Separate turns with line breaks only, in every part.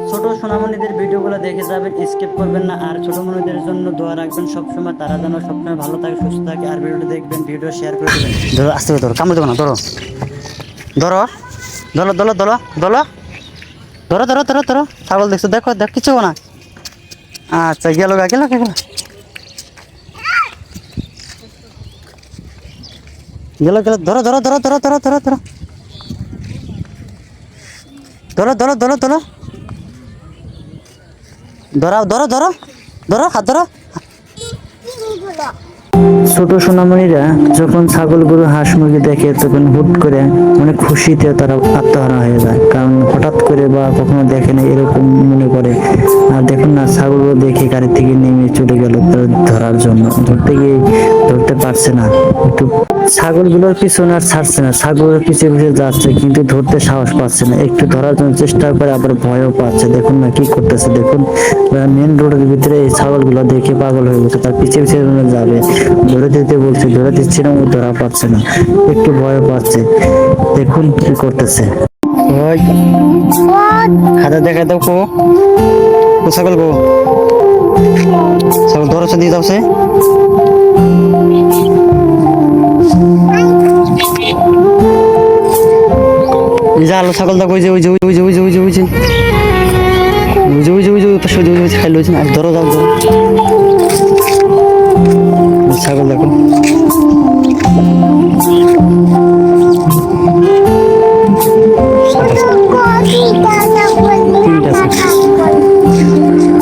ছোট সোনামণিদের ভিডিওগুলো দেখে যাবেন, স্কিপ করবেন না। আর ছোট মণিদের জন্য দোয়া রাখবেন সবসময়, তারা যেন সবসময় ভালো থাকে, সুস্থ থাকে। আর ভিডিওটা দেখবেন, ভিডিও শেয়ার করে দেবেন। ধরো, আস্তে করে ধরো, কামড় দেবো না, ধরো ধরো ধরো ধরো ধরো ধরো ধরো ধরো ধরো ধরো। ছাগল দেখছো? দেখো দেখ, কিছু না। আচ্ছা, গেল গা, গেল গেল গেল গেল। ধরো ধরো ধরো ধরো ধরো ধরো ধরো ধরো ধরো ধরো ধরো ধরাও, ধরো ধরো ধরো, হাত ধরো। ছোট সোনামণিরা যখন ছাগল গরু হাঁস মুরগি দেখে তখন হুট করে মানে খুশিতে তারা আত্মহারা হয়ে যায়, কারণ হঠাৎ করে বা কখনো দেখে না এরকম মনে করে। আর দেখুন না, ছাগলগুলো দেখে গাড়ি থেকে নেমে চলে গেল ধরার জন্য। ধরতে গিয়ে ধরতে পারছে না, একটু ছাগলগুলোর পিছনে আর ছাড়ছে না, ছাগলের পিছিয়ে পিছিয়ে যাচ্ছে কিন্তু ধরতে সাহস পাচ্ছে না। একটু ধরার জন্য চেষ্টা করে, আবার ভয়ও পাচ্ছে। দেখুন না কি করতেছে, দেখুন মেন রোডের ভিতরে এই ছাগলগুলো দেখে পাগল হয়ে গেছে, তার পিছিয়ে পিছিয়ে যাবে। ধরে দিতে বলছে, ধরে দিচ্ছে না, ও ধরা পাচ্ছে না, একটু ভয় পাচ্ছে। দেখুন কি করতেছে। ওই খাতা দেখা দাও, কো ছাগল, গো ছাগল ধরেছে, দিয়ে যাচ্ছে। আলো ছাগল দা, ওই যে ওই যে ওই যে ওই যে ওই যে ওই যে ওই যে ওই যে ওই যে ওই যে খাইল, ধরো, যাও ধরো। ছাগল দেখো,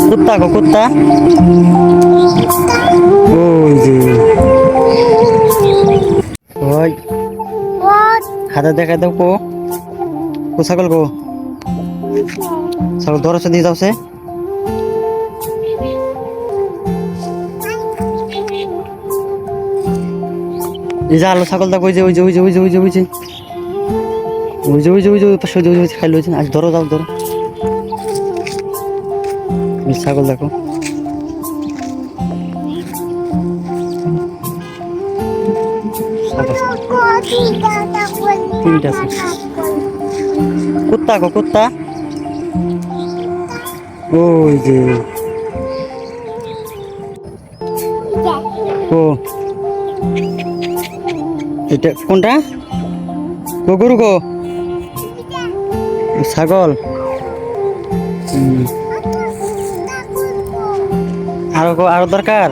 কুত্তা গো, কুত্তা ওই যে ওই খাতা দেখা দাও, কো ছাগল, গো ছাগল ধরেছে, দিয়ে যাচ্ছে। এই যে আলো ছাগল দেখো, ওই যে ওই যে ওই যে ওই যে ওই যে ওই যে ওই যে ওই যে ওই যে পাশে ওই যে খাইল, আজ ধরো, যাও ধরো। ছাগল দেখো, তিনটা কুত্তা গো, কুত্তা ওই যে ও, এটা কোনটা গো? গরু গো, ছাগল। আরো গো, আরো দরকার।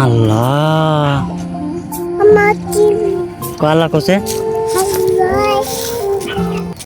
আল্লাহ, কালা কোসে